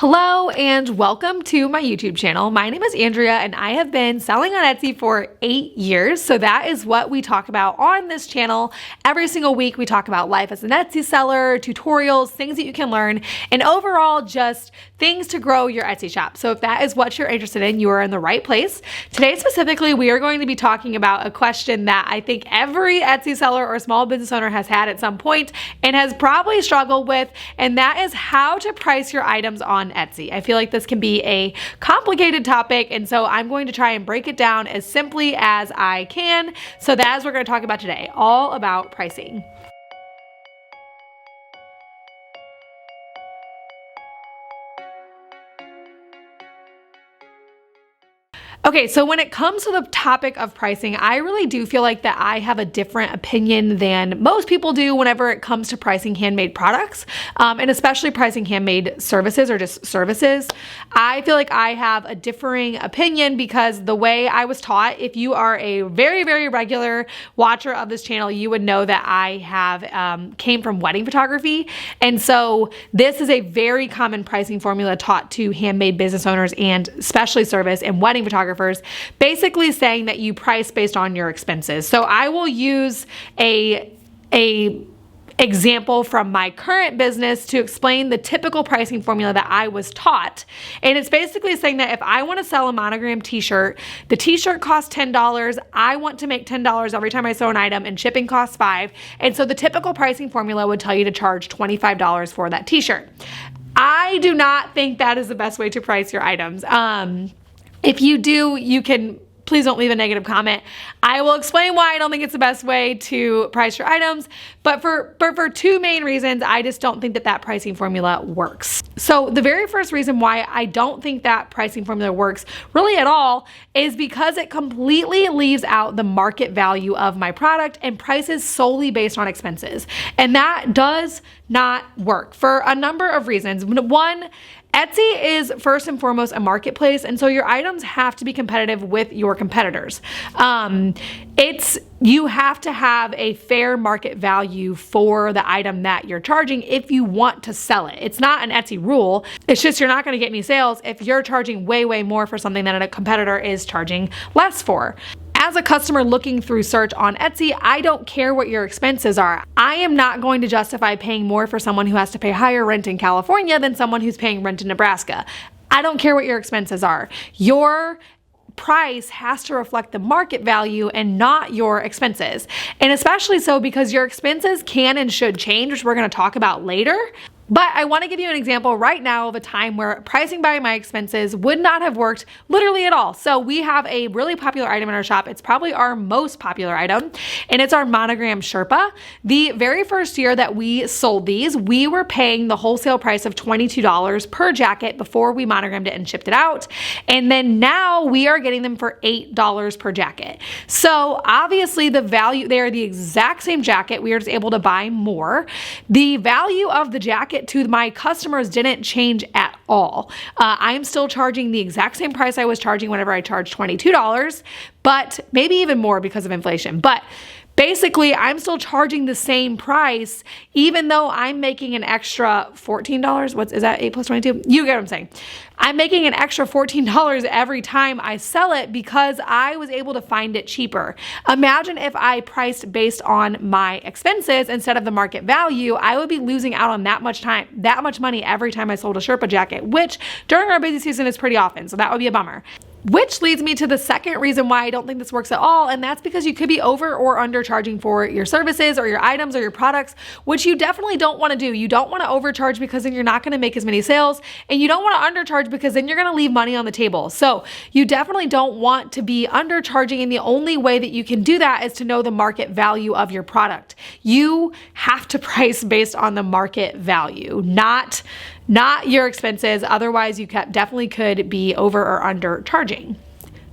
Hello and welcome to my YouTube channel. My name is Andrea and I have been selling on Etsy for 8 years. So that is what we talk about on this channel. Every single week we talk about life as an Etsy seller, tutorials, things that you can learn, and overall just things to grow your Etsy shop. So if that is what you're interested in, you are in the right place. Today specifically, we are going to be talking about a question that I think every Etsy seller or small business owner has had at some point and has probably struggled with, and that is how to price your items on Etsy. I feel like this can be a complicated topic, and so I'm going to try and break it down as simply as I can. So that is what we're going to talk about today, all about pricing. Okay, so when it comes to the topic of pricing, I really do feel like that I have a different opinion than most people do whenever it comes to pricing handmade products, and especially pricing handmade services or just services. I feel like I have a differing opinion because the way I was taught, if you are a very, very regular watcher of this channel, you would know that I have came from wedding photography. And so this is a very common pricing formula taught to handmade business owners and especially service and wedding photographers, basically saying that you price based on your expenses. So I will use a example from my current business to explain the typical pricing formula that I was taught. And it's basically saying that if I want to sell a monogram t-shirt, the t-shirt costs $10. I want to make $10 every time I sell an item and shipping costs $5. And so the typical pricing formula would tell you to charge $25 for that t-shirt. I do not think that is the best way to price your items. If you do, you can, please don't leave a negative comment. I will explain why I don't think it's the best way to price your items, but for two main reasons, I just don't think that that pricing formula works. So the very first reason why I don't think that pricing formula works really at all is because it completely leaves out the market value of my product and prices solely based on expenses. And that does not work for a number of reasons. One, Etsy is first and foremost a marketplace, and so your items have to be competitive with your competitors. You have to have a fair market value for the item that you're charging if you want to sell it. It's not an Etsy rule. It's just you're not going to get any sales if you're charging way, way more for something that a competitor is charging less for. As a customer looking through search on Etsy, I don't care what your expenses are. I am not going to justify paying more for someone who has to pay higher rent in California than someone who's paying rent in Nebraska. I don't care what your expenses are. Your price has to reflect the market value and not your expenses. And especially so because your expenses can and should change, which we're going to talk about later. But I want to give you an example right now of a time where pricing by my expenses would not have worked literally at all. So we have a really popular item in our shop. It's probably our most popular item, and it's our monogram Sherpa. The very first year that we sold these, we were paying the wholesale price of $22 per jacket before we monogrammed it and shipped it out. And then now we are getting them for $8 per jacket. So obviously the value, they are the exact same jacket. We are just able to buy more. The value of the jacket to my customers didn't change at all. I'm still charging the exact same price I was charging whenever I charged $22, but maybe even more because of inflation. But basically, I'm still charging the same price, even though I'm making an extra $14. Is that 8 plus 22? You get what I'm saying. I'm making an extra $14 every time I sell it because I was able to find it cheaper. Imagine if I priced based on my expenses instead of the market value, I would be losing out on that much money every time I sold a Sherpa jacket, which during our busy season is pretty often. So that would be a bummer. Which leads me to the second reason why I don't think this works at all, and that's because you could be over or undercharging for your services or your items or your products, which you definitely don't want to do. You don't want to overcharge because then you're not going to make as many sales, and you don't want to undercharge because then you're going to leave money on the table. So you definitely don't want to be undercharging, and the only way that you can do that is to know the market value of your product. You have to price based on the market value, not your expenses. Otherwise, you definitely could be over or under charging.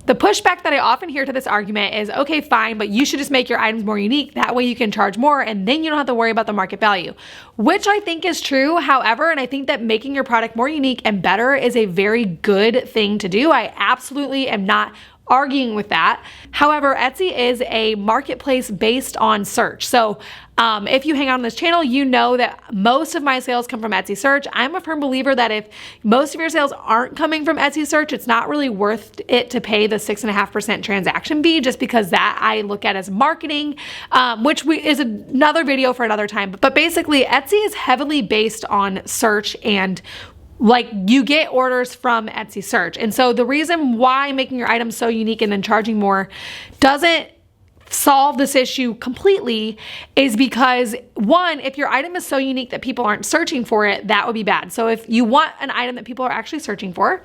The pushback that I often hear to this argument is, okay, fine, but you should just make your items more unique. That way you can charge more and then you don't have to worry about the market value, which I think is true. However, and I think that making your product more unique and better is a very good thing to do. I absolutely am not arguing with that. However, Etsy is a marketplace based on search. So if you hang out on this channel, you know that most of my sales come from Etsy search. I'm a firm believer that if most of your sales aren't coming from Etsy search, it's not really worth it to pay the 6.5% transaction fee, just because that I look at as marketing, which is another video for another time. But basically, Etsy is heavily based on search, and like you get orders from Etsy search. And so the reason why making your items so unique and then charging more doesn't solve this issue completely is because, one, if your item is so unique that people aren't searching for it, that would be bad. So if you want an item that people are actually searching for,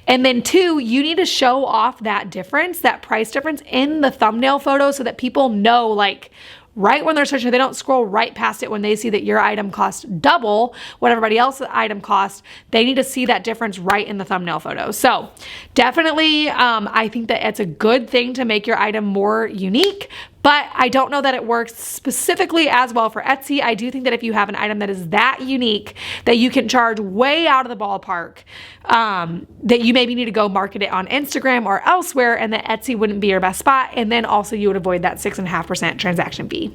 and then two, you need to show off that difference, that price difference in the thumbnail photo so that people know, like, right when they're searching, they don't scroll right past it when they see that your item costs double what everybody else's item costs. They need to see that difference right in the thumbnail photo. So definitely, I think that it's a good thing to make your item more unique, but I don't know that it works specifically as well for Etsy. I do think that if you have an item that is that unique that you can charge way out of the ballpark, that you maybe need to go market it on Instagram or elsewhere, and that Etsy wouldn't be your best spot. And then also you would avoid that 6.5% transaction fee.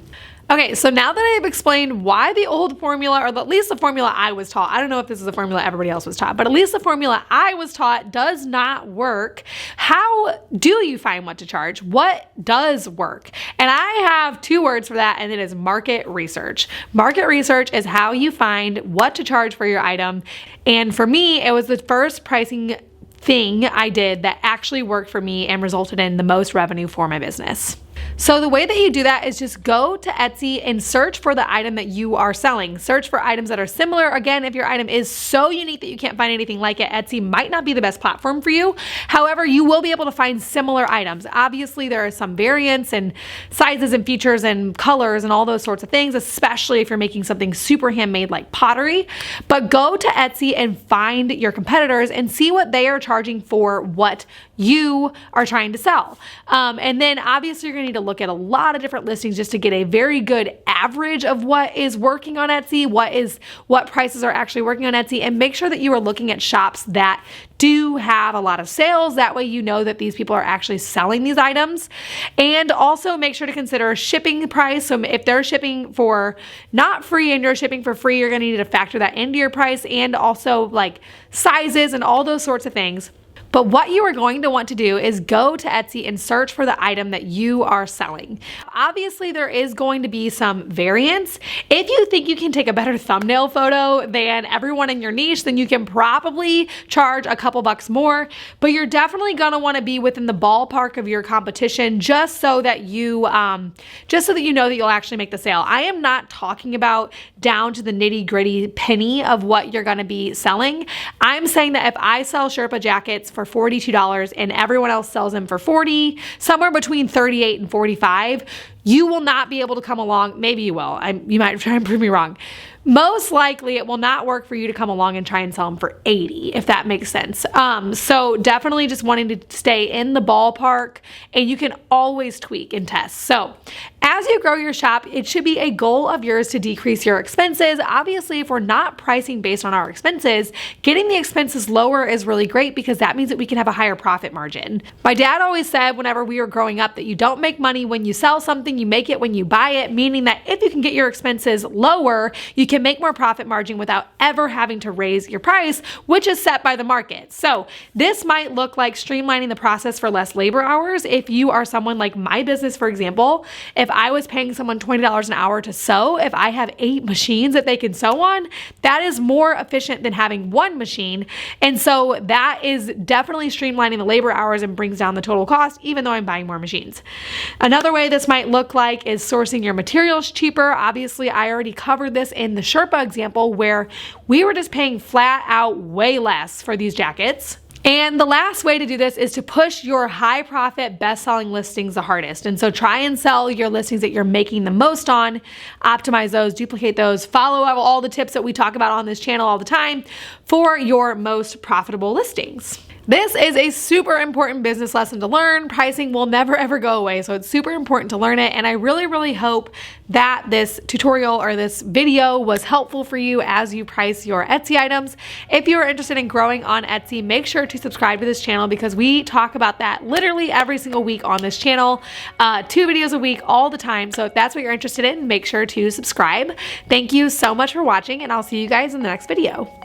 Okay, so now that I've explained why the old formula, or at least the formula I was taught, I don't know if this is the formula everybody else was taught, but at least the formula I was taught does not work. How do you find what to charge? What does work? And I have two words for that, and it is market research. Market research is how you find what to charge for your item. And for me, it was the first pricing thing I did that actually worked for me and resulted in the most revenue for my business. So the way that you do that is just go to Etsy and search for the item that you are selling. Search for items that are similar. Again, if your item is so unique that you can't find anything like it, Etsy might not be the best platform for you. However, you will be able to find similar items. Obviously, there are some variants and sizes and features and colors and all those sorts of things, especially if you're making something super handmade like pottery. But go to Etsy and find your competitors and see what they are charging for what you are trying to sell. And then obviously you're going to need to look at a lot of different listings just to get a very good average of what is working on Etsy, what prices are actually working on Etsy, and make sure that you are looking at shops that do have a lot of sales. That way you know that these people are actually selling these items. And also make sure to consider shipping price. So if they're shipping for not free and you're shipping for free, you're going to need to factor that into your price, and also like sizes and all those sorts of things. But what you are going to want to do is go to Etsy and search for the item that you are selling. Obviously, there is going to be some variance. If you think you can take a better thumbnail photo than everyone in your niche, then you can probably charge a couple bucks more, but you're definitely going to want to be within the ballpark of your competition just so that you know that you'll actually make the sale. I am not talking about down to the nitty-gritty penny of what you're going to be selling. I'm saying that if I sell Sherpa jackets for $42 and everyone else sells them for $40, somewhere between $38 and $45, you will not be able to come along. Maybe you will. You might try and prove me wrong. Most likely it will not work for you to come along and try and sell them for $80, if that makes sense. So definitely just wanting to stay in the ballpark, and you can always tweak and test. So as you grow your shop, it should be a goal of yours to decrease your expenses. Obviously, if we're not pricing based on our expenses, getting the expenses lower is really great because that means that we can have a higher profit margin. My dad always said whenever we were growing up that you don't make money when you sell something, you make it when you buy it, meaning that if you can get your expenses lower, you can make more profit margin without ever having to raise your price, which is set by the market. So this might look like streamlining the process for less labor hours. If you are someone like my business, for example, if I was paying someone $20 an hour to sew, if I have 8 machines that they can sew on, that is more efficient than having one machine. And so that is definitely streamlining the labor hours and brings down the total cost, even though I'm buying more machines. Another way this might look like is sourcing your materials cheaper. Obviously, I already covered this in the Sherpa example where we were just paying flat out way less for these jackets. And the last way to do this is to push your high profit best-selling listings the hardest. And so try and sell your listings that you're making the most on, optimize those, duplicate those, follow all the tips that we talk about on this channel all the time for your most profitable listings. This is a super important business lesson to learn. Pricing will never ever go away, so it's super important to learn it, and I really hope that this tutorial or this video was helpful for you as you price your Etsy items. If you are interested in growing on Etsy, make sure to subscribe to this channel because we talk about that literally every single week on this channel. 2 videos a week all the time, so if that's what you're interested in, make sure to subscribe. Thank you so much for watching, and I'll see you guys in the next video.